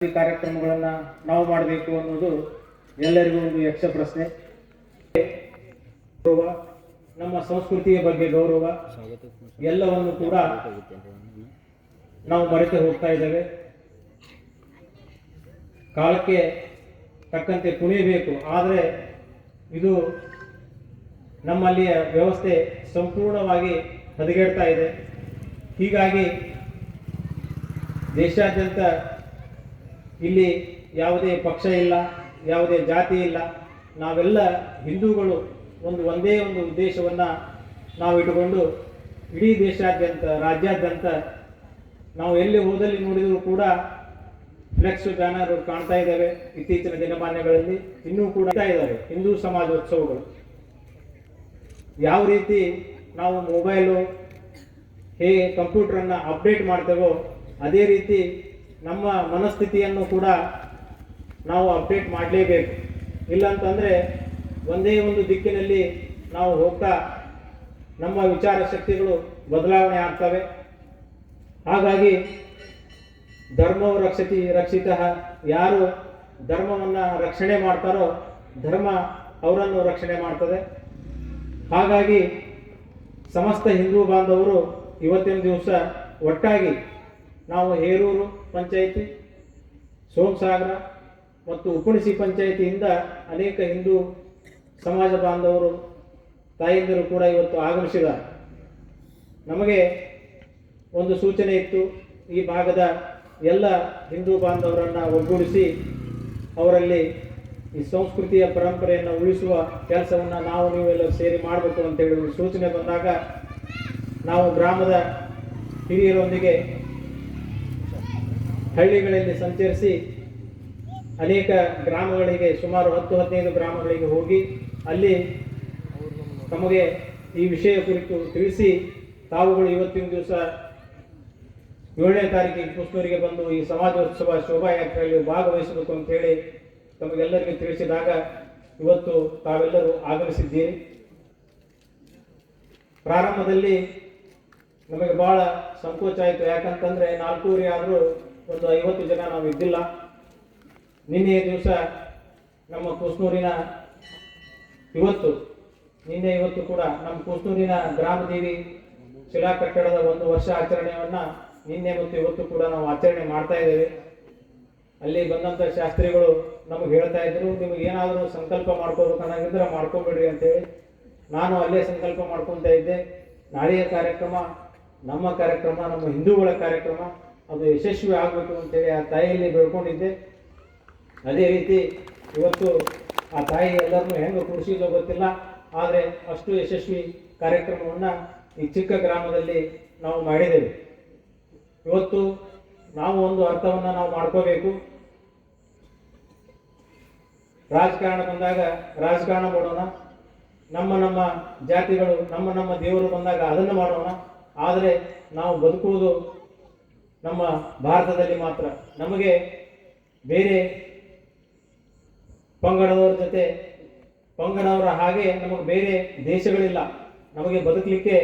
ಕಾರ್ಯಕ್ರಮಗಳನ್ನು ನಾವು ಮಾಡಬೇಕು ಅನ್ನೋದು ಎಲ್ಲರಿಗೂ ಒಂದು ಯಕ್ಷ ಪ್ರಶ್ನೆ. ಗೌರವ, ನಮ್ಮ ಸಂಸ್ಕೃತಿಯ ಬಗ್ಗೆ ಗೌರವ ಎಲ್ಲವನ್ನು ಕೂಡ ನಾವು ಮರೆತು ಹೋಗ್ತಾ ಇದ್ದೇವೆ. ಕಾಲಕ್ಕೆ ತಕ್ಕಂತೆ ಕುಣಿಯಬೇಕು, ಆದರೆ ಇದು ನಮ್ಮಲ್ಲಿಯ ವ್ಯವಸ್ಥೆ ಸಂಪೂರ್ಣವಾಗಿ ಹದಗೆಡ್ತಾ ಇದೆ. ಹೀಗಾಗಿ ದೇಶಾದ್ಯಂತ ಇಲ್ಲಿ ಯಾವುದೇ ಪಕ್ಷ ಇಲ್ಲ, ಯಾವುದೇ ಜಾತಿ ಇಲ್ಲ, ನಾವೆಲ್ಲ ಹಿಂದೂಗಳು ಒಂದೇ ಒಂದು ಉದ್ದೇಶವನ್ನು ನಾವು ಇಟ್ಟುಕೊಂಡು ಇಡೀ ದೇಶಾದ್ಯಂತ ರಾಜ್ಯಾದ್ಯಂತ ನಾವು ಎಲ್ಲಿ ಹೋದಲ್ಲಿ ನೋಡಿದರೂ ಕೂಡ ಫ್ಲೆಕ್ಸ್ ಬ್ಯಾನರ್ ಕಾಣ್ತಾ ಇದ್ದಾವೆ. ಇತ್ತೀಚಿನ ದಿನಮಾನಗಳಲ್ಲಿ ಇನ್ನೂ ಕೂಡ ಇದ್ದಾವೆ ಹಿಂದೂ ಸಮಾಜೋತ್ಸವಗಳು. ಯಾವ ರೀತಿ ನಾವು ಮೊಬೈಲು ಹೇಗೆ ಕಂಪ್ಯೂಟರನ್ನು ಅಪ್ಡೇಟ್ ಮಾಡ್ತೇವೋ ಅದೇ ರೀತಿ ನಮ್ಮ ಮನಸ್ಥಿತಿಯನ್ನು ಕೂಡ ನಾವು ಅಪ್ಡೇಟ್ ಮಾಡಲೇಬೇಕು. ಇಲ್ಲಂತಂದರೆ ಒಂದೇ ಒಂದು ದಿಕ್ಕಿನಲ್ಲಿ ನಾವು ಹೋಗ್ತಾ ನಮ್ಮ ವಿಚಾರ ಶಕ್ತಿಗಳು ಬದಲಾವಣೆ ಆಗ್ತವೆ. ಹಾಗಾಗಿ ಧರ್ಮವು ರಕ್ಷಿತಃ, ಯಾರು ಧರ್ಮವನ್ನು ರಕ್ಷಣೆ ಮಾಡ್ತಾರೋ ಧರ್ಮ ಅವರನ್ನು ರಕ್ಷಣೆ ಮಾಡ್ತದೆ. ಹಾಗಾಗಿ ಸಮಸ್ತ ಹಿಂದೂ ಬಾಂಧವರು ಇವತ್ತಿನ ದಿವಸ ಒಟ್ಟಾಗಿ ನಾವು ಹೇರೂರು ಪಂಚಾಯಿತಿ, ಸೋಮಸಾಗರ ಮತ್ತು ಉಪಣಿಸಿ ಪಂಚಾಯಿತಿಯಿಂದ ಅನೇಕ ಹಿಂದೂ ಸಮಾಜ ಬಾಂಧವರು ತಾಯಂದಿರು ಕೂಡ ಇವತ್ತು ಆಗಮಿಸಿದ್ದಾರೆ. ನಮಗೆ ಒಂದು ಸೂಚನೆ ಇತ್ತು, ಈ ಭಾಗದ ಎಲ್ಲ ಹಿಂದೂ ಬಾಂಧವರನ್ನು ಒಗ್ಗೂಡಿಸಿ ಅವರಲ್ಲಿ ಈ ಸಂಸ್ಕೃತಿಯ ಪರಂಪರೆಯನ್ನು ಉಳಿಸುವ ಕೆಲಸವನ್ನು ನೀವೆಲ್ಲ ಸೇರಿ ಮಾಡಬೇಕು ಅಂತೇಳಿ ಸೂಚನೆ ಬಂದಾಗ ನಾವು ಗ್ರಾಮದ ಹಿರಿಯರೊಂದಿಗೆ ಹಳ್ಳಿಗಳಲ್ಲಿ ಸಂಚರಿಸಿ ಅನೇಕ ಗ್ರಾಮಗಳಿಗೆ, ಸುಮಾರು 10-15 ಗ್ರಾಮಗಳಿಗೆ ಹೋಗಿ ಅಲ್ಲಿ ತಮಗೆ ಈ ವಿಷಯ ಕುರಿತು ತಿಳಿಸಿ ತಾವುಗಳು ಇವತ್ತಿನ ದಿವಸ 7ನೇ ತಾರೀಕಿಗೆ ಕುಸ್ನೂರಿಗೆ ಬಂದು ಈ ಸಮಾಜೋತ್ಸವ ಶೋಭಾಯಾತ್ರೆಯಲ್ಲಿ ಭಾಗವಹಿಸಬೇಕು ಅಂತೇಳಿ ತಮಗೆಲ್ಲರಿಗೂ ತಿಳಿಸಿದಾಗ ಇವತ್ತು ತಾವೆಲ್ಲರೂ ಆಗಮಿಸಿದ್ದೀರಿ. ಪ್ರಾರಂಭದಲ್ಲಿ ನಮಗೆ ಬಹಳ ಸಂಕೋಚ ಆಯಿತು, ಯಾಕಂತಂದರೆ 4 ಆದರೂ ಒಂದು 50 ಜನ ನಾವು ಇದ್ದಿಲ್ಲ. ನಿನ್ನೆಯ ದಿವಸ ನಮ್ಮ ಕುಸ್ನೂರಿನ ಇವತ್ತು ಕೂಡ ನಮ್ಮ ಕುಸ್ನೂರಿನ ಗ್ರಾಮದೇವಿ ಶಿಲಾ ಕಟ್ಟಡದ 1 ವರ್ಷ ಆಚರಣೆಯನ್ನು ನಿನ್ನೆ ಮತ್ತು ಇವತ್ತು ಕೂಡ ನಾವು ಆಚರಣೆ ಮಾಡ್ತಾ ಇದ್ದೇವೆ. ಅಲ್ಲಿ ಬಂದಂಥ ಶಾಸ್ತ್ರಿಗಳು ನಮಗೆ ಹೇಳ್ತಾ ಇದ್ರು, ನಿಮಗೆ ಏನಾದರೂ ಸಂಕಲ್ಪ ಮಾಡ್ಕೋಬೇಕನ್ನಾಗಿದ್ರೆ ಮಾಡ್ಕೊಬೇಡ್ರಿ ಅಂತೇಳಿ. ನಾನು ಅಲ್ಲೇ ಸಂಕಲ್ಪ ಮಾಡ್ಕೊತಾ ಇದ್ದೆ, ನಾಳೆಯ ಕಾರ್ಯಕ್ರಮ ನಮ್ಮ ಕಾರ್ಯಕ್ರಮ, ನಮ್ಮ ಹಿಂದೂಗಳ ಕಾರ್ಯಕ್ರಮ, ಅದು ಯಶಸ್ವಿ ಆಗಬೇಕು ಅಂತೇಳಿ ಆ ತಾಯಿಯಲ್ಲಿ ಬೆಳ್ಕೊಂಡಿದ್ದೆ. ಅದೇ ರೀತಿ ಇವತ್ತು ಆ ತಾಯಿ ಎಲ್ಲರನ್ನೂ ಹೆಂಗೆ ಕೂಡಿಸಿದೋ ಗೊತ್ತಿಲ್ಲ, ಆದರೆ ಅಷ್ಟು ಯಶಸ್ವಿ ಕಾರ್ಯಕ್ರಮವನ್ನು ಈ ಚಿಕ್ಕ ಗ್ರಾಮದಲ್ಲಿ ನಾವು ಮಾಡಿದ್ದೇವೆ. ಇವತ್ತು ನಾವು ಒಂದು ಅರ್ಥವನ್ನು ನಾವು ಮಾಡ್ಕೋಬೇಕು. ರಾಜಕಾರಣ ಬಂದಾಗ ರಾಜಕಾರಣ ಮಾಡೋಣ, ನಮ್ಮ ಜಾತಿಗಳು ನಮ್ಮ ದೇವರು ಬಂದಾಗ ಅದನ್ನು ಮಾಡೋಣ. ಆದರೆ ನಾವು ಬದುಕುವುದು ನಮ್ಮ ಭಾರತದಲ್ಲಿ ಮಾತ್ರ. ನಮಗೆ ಬೇರೆ ಪಂಗಡವರ ಹಾಗೆ ನಮಗೆ ಬೇರೆ ದೇಶಗಳಿಲ್ಲ. ನಮಗೆ ಬದುಕಲಿಕ್ಕೆ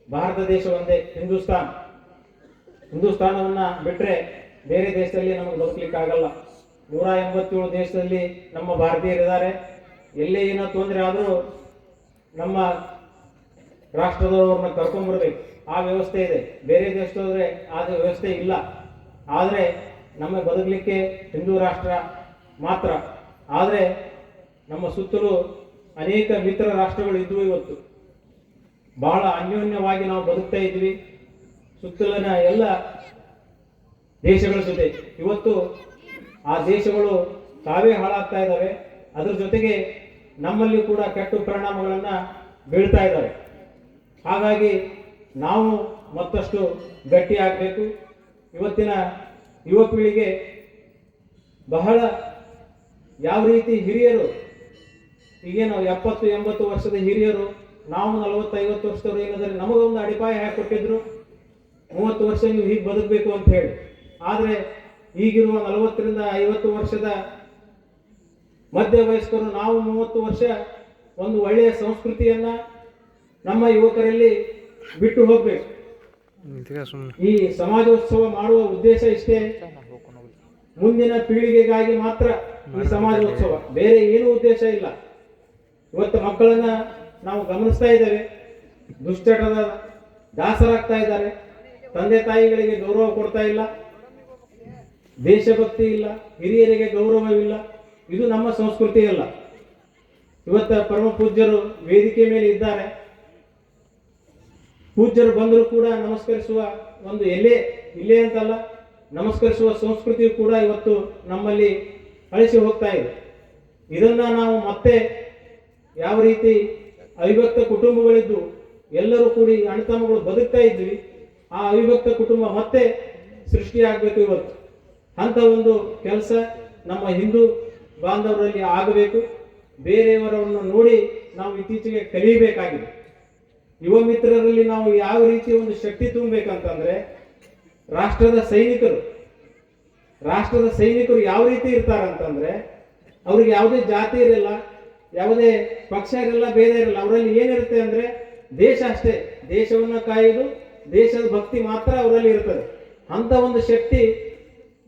ಭಾರತ ದೇಶ ಒಂದೇ, ಹಿಂದೂಸ್ತಾನವನ್ನು ಬಿಟ್ಟರೆ ಬೇರೆ ದೇಶದಲ್ಲಿ ನಮಗೆ ಬದುಕಲಿಕ್ಕೆ ಆಗಲ್ಲ. 187 ದೇಶದಲ್ಲಿ ನಮ್ಮ ಭಾರತೀಯರಿದ್ದಾರೆ. ಎಲ್ಲೇ ಏನೋ ತೊಂದರೆ ಆದರೂ ನಮ್ಮ ರಾಷ್ಟ್ರದವ್ರನ್ನ ಕರ್ಕೊಂಡ್ಬರ್ಬೇಕು, ಆ ವ್ಯವಸ್ಥೆ ಇದೆ. ಬೇರೆ ದೇಶದೋದ್ರೆ ಆ ವ್ಯವಸ್ಥೆ ಇಲ್ಲ. ಆದರೆ ನಮ್ಮ ಬದುಕಲಿಕ್ಕೆ ಹಿಂದೂ ರಾಷ್ಟ್ರ ಮಾತ್ರ. ಆದರೆ ನಮ್ಮ ಸುತ್ತಲೂ ಅನೇಕ ಮಿತ್ರ ರಾಷ್ಟ್ರಗಳು ಇದ್ವು. ಇವತ್ತು ಬಹಳ ಅನ್ಯೋನ್ಯವಾಗಿ ನಾವು ಬದುಕ್ತಾ ಇದ್ವಿ ಸುತ್ತಲಿನ ಎಲ್ಲ ದೇಶಗಳ ಜೊತೆ. ಇವತ್ತು ಆ ದೇಶಗಳು ತಾವೇ ಹಾಳಾಗ್ತಾ ಇದ್ದಾವೆ. ಅದರ ಜೊತೆಗೆ ನಮ್ಮಲ್ಲಿ ಕೂಡ ಕೆಟ್ಟ ಪರಿಣಾಮಗಳನ್ನು ಬೀಳ್ತಾ ಇದ್ದಾವೆ. ಹಾಗಾಗಿ ನಾವು ಮತ್ತಷ್ಟು ಗಟ್ಟಿಯಾಗಬೇಕು. ಇವತ್ತಿನ ಯುವ ಪೀಳಿಗೆ ಬಹಳ ಯಾವ ರೀತಿ ಹಿರಿಯರು, ಈಗೇನು 70-80 ವರ್ಷದ ಹಿರಿಯರು, ನಾವು 40-50 ವರ್ಷದವರು ಏನಾದರೆ ನಮಗೊಂದು ಅಡಿಪಾಯ ಹಾಕಿಕೊಟ್ಟಿದ್ರು, 30 ವರ್ಷ ನೀವು ಹೀಗೆ ಬದುಕಬೇಕು ಅಂತ ಹೇಳಿ. ಆದರೆ ಈಗಿರುವ 40-50 ವರ್ಷದ ಮಧ್ಯ ವಯಸ್ಕರು ನಾವು 30 ವರ್ಷ ಒಂದು ಒಳ್ಳೆಯ ಸಂಸ್ಕೃತಿಯನ್ನು ನಮ್ಮ ಯುವಕರಲ್ಲಿ ಬಿಟ್ಟು ಹೋಗಬೇಕು. ಈ ಸಮಾಜೋತ್ಸವ ಮಾಡುವ ಉದ್ದೇಶ ಇಷ್ಟೇ. ಮುಂದಿನ ಪೀಳಿಗೆಗಾಗಿ ಮಾತ್ರ ಈ ಸಮಾಜೋತ್ಸವ, ಬೇರೆ ಏನೂ ಉದ್ದೇಶ ಇಲ್ಲ. ಇವತ್ತು ಮಕ್ಕಳನ್ನ ನಾವು ಗಮನಿಸ್ತಾ ಇದ್ದೇವೆ, ದುಶ್ಚಟದ ದಾಸರಾಗ್ತಾ ಇದ್ದಾರೆ, ತಂದೆ ತಾಯಿಗಳಿಗೆ ಗೌರವ ಕೊಡ್ತಾ ಇಲ್ಲ, ದೇಶಭಕ್ತಿ ಇಲ್ಲ, ಹಿರಿಯರಿಗೆ ಗೌರವವಿಲ್ಲ. ಇದು ನಮ್ಮ ಸಂಸ್ಕೃತಿ ಅಲ್ಲ. ಇವತ್ತ ಪರಮ ಪೂಜ್ಯರು ವೇದಿಕೆ ಮೇಲೆ ಇದ್ದಾರೆ. ಪೂಜ್ಯರು ಬಂದರೂ ಕೂಡ ನಮಸ್ಕರಿಸುವ ಒಂದು ಇಲ್ಲೇ ಅಂತಲ್ಲ, ನಮಸ್ಕರಿಸುವ ಸಂಸ್ಕೃತಿಯು ಕೂಡ ಇವತ್ತು ನಮ್ಮಲ್ಲಿ ಅಳಿಸಿ ಹೋಗ್ತಾ ಇದೆ. ಇದನ್ನ ನಾವು ಮತ್ತೆ ಯಾವ ರೀತಿ ಅವಿಭಕ್ತ ಕುಟುಂಬಗಳಿದ್ದು ಎಲ್ಲರೂ ಕೂಡಿ ಅಣ್ಣತಮ್ಮಗಳು ಬದುಕ್ತಾ ಇದ್ವಿ, ಆ ಅವಿಭಕ್ತ ಕುಟುಂಬ ಮತ್ತೆ ಸೃಷ್ಟಿಯಾಗಬೇಕು ಇವತ್ತು. ಅಂತ ಒಂದು ಕೆಲಸ ನಮ್ಮ ಹಿಂದೂ ಬಾಂಧವರಲ್ಲಿ ಆಗಬೇಕು. ಬೇರೆಯವರನ್ನು ನೋಡಿ ನಾವು ಇತ್ತೀಚೆಗೆ ಕಲಿಯಬೇಕಾಗಿದೆ. ಯುವ ಮಿತ್ರರಲ್ಲಿ ನಾವು ಯಾವ ರೀತಿ ಒಂದು ಶಕ್ತಿ ತುಂಬಬೇಕಂತಂದ್ರೆ, ರಾಷ್ಟ್ರದ ಸೈನಿಕರು ಯಾವ ರೀತಿ ಇರ್ತಾರಂತಂದ್ರೆ, ಅವ್ರಿಗೆ ಯಾವುದೇ ಜಾತಿ ಇರಲ್ಲ, ಯಾವುದೇ ಪಕ್ಷ ಇರಲ್ಲ, ಭೇದ ಇರಲ್ಲ. ಅವರಲ್ಲಿ ಏನಿರುತ್ತೆ ಅಂದ್ರೆ ದೇಶ ಅಷ್ಟೇ, ದೇಶವನ್ನ ಕಾಯುವುದು, ದೇಶದ ಭಕ್ತಿ ಮಾತ್ರ ಅವರಲ್ಲಿ ಇರ್ತದೆ. ಅಂತ ಒಂದು ಶಕ್ತಿ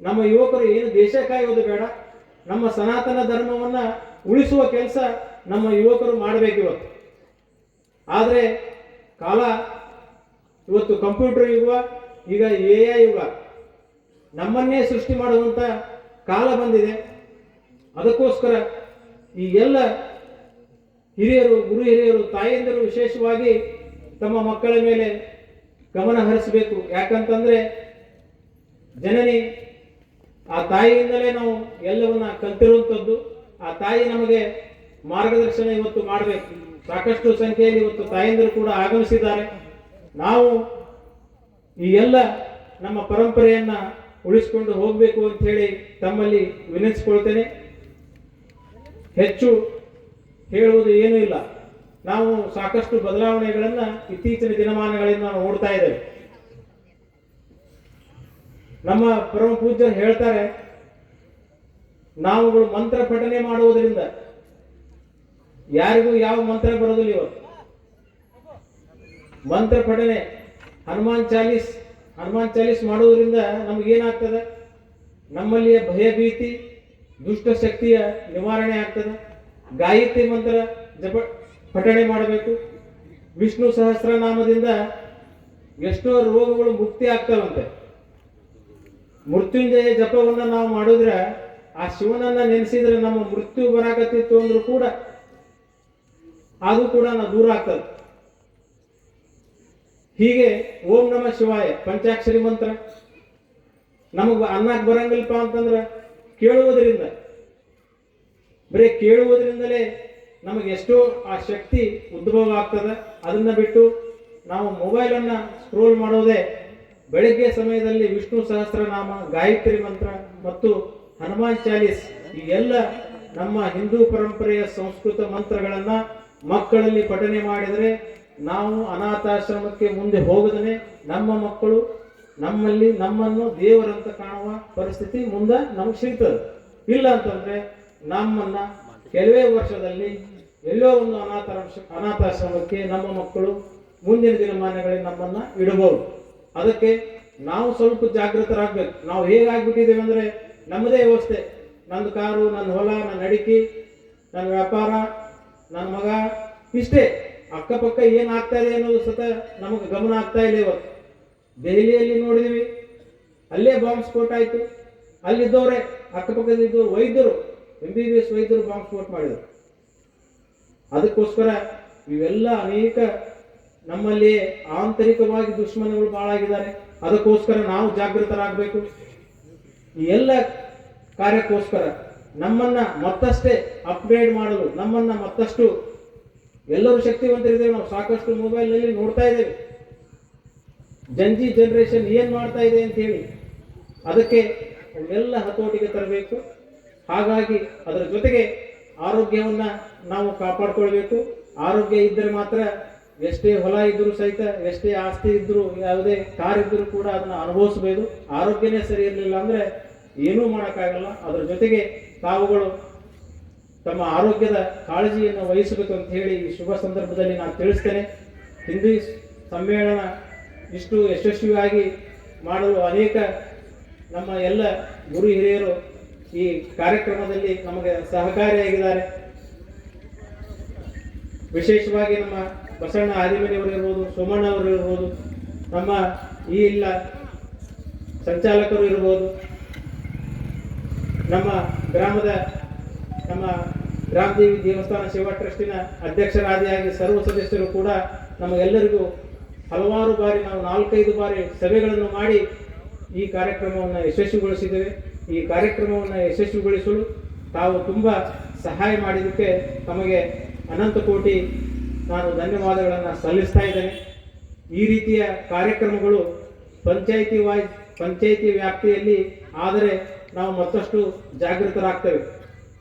ನಮ್ಮ ಯುವಕರು ಏನು ದೇಶ ಕಾಯುವುದು ಬೇಡ, ನಮ್ಮ ಸನಾತನ ಧರ್ಮವನ್ನ ಉಳಿಸುವ ಕೆಲಸ ನಮ್ಮ ಯುವಕರು ಮಾಡಬೇಕು ಇವತ್ತು. ಆದರೆ ಕಾಲ ಇವತ್ತು ಕಂಪ್ಯೂಟರ್ ಯುಗ, ಈಗ AI ಯುಗ, ನಮ್ಮನ್ನೇ ಸೃಷ್ಟಿ ಮಾಡುವಂತ ಕಾಲ ಬಂದಿದೆ. ಅದಕ್ಕೋಸ್ಕರ ಈ ಎಲ್ಲ ಹಿರಿಯರು, ಗುರು ಹಿರಿಯರು, ತಾಯಂದಿರು ವಿಶೇಷವಾಗಿ ತಮ್ಮ ಮಕ್ಕಳ ಮೇಲೆ ಗಮನ ಹರಿಸಬೇಕು. ಯಾಕಂತಂದ್ರೆ ಜನನಿ ಆ ತಾಯಿಯಿಂದಲೇ ನಾವು ಎಲ್ಲವನ್ನ ಕಲ್ತಿರುವಂಥದ್ದು. ಆ ತಾಯಿ ನಮಗೆ ಮಾರ್ಗದರ್ಶನ ಇವತ್ತು ಮಾಡಬೇಕು. ಸಾಕಷ್ಟು ಸಂಖ್ಯೆಯಲ್ಲಿ ಇವತ್ತು ತಾಯಂದಿರು ಕೂಡ ಆಗಮಿಸಿದ್ದಾರೆ. ನಾವು ಈ ಎಲ್ಲ ನಮ್ಮ ಪರಂಪರೆಯನ್ನ ಉಳಿಸಿಕೊಂಡು ಹೋಗಬೇಕು ಅಂತ ಹೇಳಿ ತಮ್ಮಲ್ಲಿ ವಿನಂತಿಸಿಕೊಳ್ತೇನೆ. ಹೆಚ್ಚು ಹೇಳುವುದು ಏನೂ ಇಲ್ಲ. ನಾವು ಸಾಕಷ್ಟು ಬದಲಾವಣೆಗಳನ್ನ ಇತ್ತೀಚಿನ ದಿನಮಾನಗಳಿಂದ ನಾವು ನೋಡ್ತಾ ಇದ್ದೇವೆ. ನಮ್ಮ ಪರಮ ಪೂಜ್ಯರು ಹೇಳ್ತಾರೆ, ನಾವುಗಳು ಮಂತ್ರ ಪಠನೆ ಮಾಡುವುದರಿಂದ ಯಾರಿಗೂ ಯಾವ ಮಂತ್ರ ಬರೋದಿಲ್ಲ. ಇವತ್ತು ಮಂತ್ರ ಪಠನೆ, ಹನುಮಾನ್ ಚಾಲೀಸ್ ಮಾಡುವುದರಿಂದ ನಮಗೇನಾಗ್ತದೆ, ನಮ್ಮಲ್ಲಿಯ ಭಯಭೀತಿ, ದುಷ್ಟ ಶಕ್ತಿಯ ನಿವಾರಣೆ ಆಗ್ತದೆ. ಗಾಯತ್ರಿ ಮಂತ್ರ ಜಪ ಪಠಣೆ ಮಾಡಬೇಕು. ವಿಷ್ಣು ಸಹಸ್ರನಾಮದಿಂದ ಎಷ್ಟೋ ರೋಗಗಳು ಮುಕ್ತಿ ಆಗ್ತಾವಂತೆ. ಮೃತ್ಯುಂಜಯ ಜಪವನ್ನ ನಾವು ಮಾಡಿದ್ರೆ, ಆ ಶಿವನನ್ನ ನೆನೆಸಿದ್ರೆ ನಮ್ಮ ಮೃತ್ಯು ಬರಾಕತ್ತಿತ್ತು ಅಂದ್ರೂ ಕೂಡ ಅದು ಕೂಡ ದೂರ ಆಗ್ತದೆ. ಹೀಗೆ ಓಂ ನಮಃ ಶಿವಾಯ ಪಂಚಾಕ್ಷರಿ ಮಂತ್ರ ನಮಗ್ ಅನ್ನಕ್ಕೆ ಬರಂಗಿಲ್ಪ ಅಂತಂದ್ರೆ ಕೇಳುವುದರಿಂದ, ಬರೀ ಕೇಳುವುದರಿಂದಲೇ ನಮಗೆ ಎಷ್ಟೋ ಆ ಶಕ್ತಿ ಉದ್ಭವ ಆಗ್ತದೆ. ಅದನ್ನ ಬಿಟ್ಟು ನಾವು ಮೊಬೈಲನ್ನು ಸ್ಕ್ರೋಲ್ ಮಾಡೋದೇ, ಬೆಳಗ್ಗೆ ಸಮಯದಲ್ಲಿ ವಿಷ್ಣು ಸಹಸ್ರನಾಮ, ಗಾಯತ್ರಿ ಮಂತ್ರ ಮತ್ತು ಹನುಮಾನ್ ಚಾಲೀಸ್, ಈ ಎಲ್ಲ ನಮ್ಮ ಹಿಂದೂ ಪರಂಪರೆಯ ಸಂಸ್ಕೃತ ಮಂತ್ರಗಳನ್ನ ಮಕ್ಕಳಲ್ಲಿ ಪಠನೆ ಮಾಡಿದರೆ ನಾವು ಅನಾಥಾಶ್ರಮಕ್ಕೆ ಮುಂದೆ ಹೋಗದೇ ನಮ್ಮ ಮಕ್ಕಳು ನಮ್ಮನ್ನು ದೇವರಂತ ಕಾಣುವ ಪರಿಸ್ಥಿತಿ ಮುಂದೆ ನಮ್ಗೆ ಸಿಗ್ತದೆ. ಇಲ್ಲ ಅಂತಂದ್ರೆ ನಮ್ಮನ್ನ ಕೆಲವೇ ವರ್ಷದಲ್ಲಿ ಎಲ್ಲೋ ಒಂದು ಅನಾಥಾಶ್ರಮಕ್ಕೆ ನಮ್ಮ ಮಕ್ಕಳು ಮುಂದಿನ ದಿನಮಾನಗಳಲ್ಲಿ ನಮ್ಮನ್ನ ಇಡಬಹುದು. ಅದಕ್ಕೆ ನಾವು ಸ್ವಲ್ಪ ಜಾಗೃತರಾಗಬೇಕು. ನಾವು ಹೇಗಾಗ್ಬಿಟ್ಟಿದ್ದೇವೆ ಅಂದ್ರೆ, ನಮ್ಮದೇ ವ್ಯವಸ್ಥೆ, ನಂದು ಕಾರು, ನನ್ನ ಹೊಲ, ನನ್ನ ಅಡಿಕೆ, ನನ್ನ ವ್ಯಾಪಾರ, ನನ್ನ ಮಗ, ಇಷ್ಟೇ. ಅಕ್ಕಪಕ್ಕ ಏನಾಗ್ತಾ ಇದೆ ಅನ್ನೋದು ಸತ ನಮಗೆ ಗಮನ ಆಗ್ತಾ ಇಲ್ಲ. ಇವತ್ತು ದೆಹಲಿಯಲ್ಲಿ ನೋಡಿದ್ವಿ, ಅಲ್ಲೇ ಬಾಂಬ್ ಸ್ಫೋಟ ಆಯ್ತು. ಅಲ್ಲಿದ್ದವರೇ ಅಕ್ಕಪಕ್ಕದಿದ್ದು ವೈದ್ಯರು, MBBS ವೈದ್ಯರು ಬಾಂಬ್ ಸ್ಫೋಟ ಮಾಡಿದರು. ಅದಕ್ಕೋಸ್ಕರ ಇವೆಲ್ಲ ಅನೇಕ ನಮ್ಮಲ್ಲಿ ಆಂತರಿಕವಾಗಿ ದುಶ್ಮನಗಳು ಬಹಳ ಆಗಿದ್ದಾರೆ. ಅದಕ್ಕೋಸ್ಕರ ನಾವು ಜಾಗೃತರಾಗಬೇಕು. ಈ ಎಲ್ಲ ಕಾರ್ಯಕ್ಕೋಸ್ಕರ ನಮ್ಮನ್ನ ಮತ್ತಷ್ಟೇ ಅಪ್ಗ್ರೇಡ್ ಮಾಡಲು, ನಮ್ಮನ್ನ ಮತ್ತಷ್ಟು ಎಲ್ಲರೂ ಶಕ್ತಿವಂತರಿದ್ದೇವೆ. ನಾವು ಸಾಕಷ್ಟು ಮೊಬೈಲ್ನಲ್ಲಿ ನೋಡ್ತಾ ಇದ್ದೇವೆ ಜಂಜಿ ಜನರೇಷನ್ ಏನ್ ಮಾಡ್ತಾ ಇದೆ ಅಂತ ಹೇಳಿ. ಅದಕ್ಕೆ ಎಲ್ಲ ಹತೋಟಿಗೆ ತರಬೇಕು. ಹಾಗಾಗಿ ಅದರ ಜೊತೆಗೆ ಆರೋಗ್ಯವನ್ನ ನಾವು ಕಾಪಾಡ್ಕೊಳ್ಬೇಕು. ಆರೋಗ್ಯ ಇದ್ದರೆ ಮಾತ್ರ ಎಷ್ಟೇ ಹೊಲ ಇದ್ರೂ ಸಹಿತ, ಎಷ್ಟೇ ಆಸ್ತಿ ಇದ್ರೂ, ಯಾವುದೇ ಕಾರ್ ಇದ್ರೂ ಕೂಡ ಅದನ್ನ ಅನುಭವಿಸಬೇಕು. ಆರೋಗ್ಯನೇ ಸರಿ ಇರಲಿಲ್ಲ ಅಂದ್ರೆ ಏನೂ ಮಾಡೋಕ್ಕಾಗಲ್ಲ. ಅದರ ಜೊತೆಗೆ ತಾವುಗಳು ತಮ್ಮ ಆರೋಗ್ಯದ ಕಾಳಜಿಯನ್ನು ವಹಿಸಬೇಕು ಅಂತ ಹೇಳಿ ಈ ಶುಭ ಸಂದರ್ಭದಲ್ಲಿ ನಾನು ತಿಳಿಸ್ತೇನೆ. ಹಿಂದೂ ಸಮ್ಮೇಳನ ಇಷ್ಟು ಯಶಸ್ವಿಯಾಗಿ ಮಾಡಲು ಅನೇಕ ನಮ್ಮ ಎಲ್ಲ ಗುರು ಹಿರಿಯರು ಈ ಕಾರ್ಯಕ್ರಮದಲ್ಲಿ ನಮಗೆ ಸಹಕಾರಿಯಾಗಿದ್ದಾರೆ. ವಿಶೇಷವಾಗಿ ನಮ್ಮ ಬಸಣ್ಣ ಆದಿಮನಿಯವರು ಇರ್ಬೋದು, ಸೋಮಣ್ಣ ಅವರು ಇರ್ಬೋದು, ನಮ್ಮ ಈ ಇಲ್ಲ ಸಂಚಾಲಕರು ಇರ್ಬೋದು, ನಮ್ಮ ಗ್ರಾಮದ ನಮ್ಮ ಗ್ರಾಮದೇವಿ ದೇವಸ್ಥಾನ ಸೇವಾ ಟ್ರಸ್ಟಿನ ಅಧ್ಯಕ್ಷರಾದಿಯಾಗಿ ಸರ್ವ ಸದಸ್ಯರು ಕೂಡ ನಮಗೆಲ್ಲರಿಗೂ ಹಲವಾರು ಬಾರಿ ನಾವು 4-5 ಬಾರಿ ಸಭೆಗಳನ್ನು ಮಾಡಿ ಈ ಕಾರ್ಯಕ್ರಮವನ್ನು ಯಶಸ್ವಿಗೊಳಿಸಿದ್ದೇವೆ. ಈ ಕಾರ್ಯಕ್ರಮವನ್ನು ಯಶಸ್ವಿಗೊಳಿಸಲು ತಾವು ತುಂಬ ಸಹಾಯ ಮಾಡಿದ್ದಕ್ಕೆ ತಮಗೆ ಅನಂತ ಕೋಟಿ ನಾನು ಧನ್ಯವಾದಗಳನ್ನು ಸಲ್ಲಿಸ್ತಾ ಇದ್ದೇನೆ. ಈ ರೀತಿಯ ಕಾರ್ಯಕ್ರಮಗಳು ಪಂಚಾಯಿತಿ ವ್ಯಾಪ್ತಿಯಲ್ಲಿ ಆದರೆ ನಾವು ಮತ್ತಷ್ಟು ಜಾಗೃತರಾಗ್ತೇವೆ.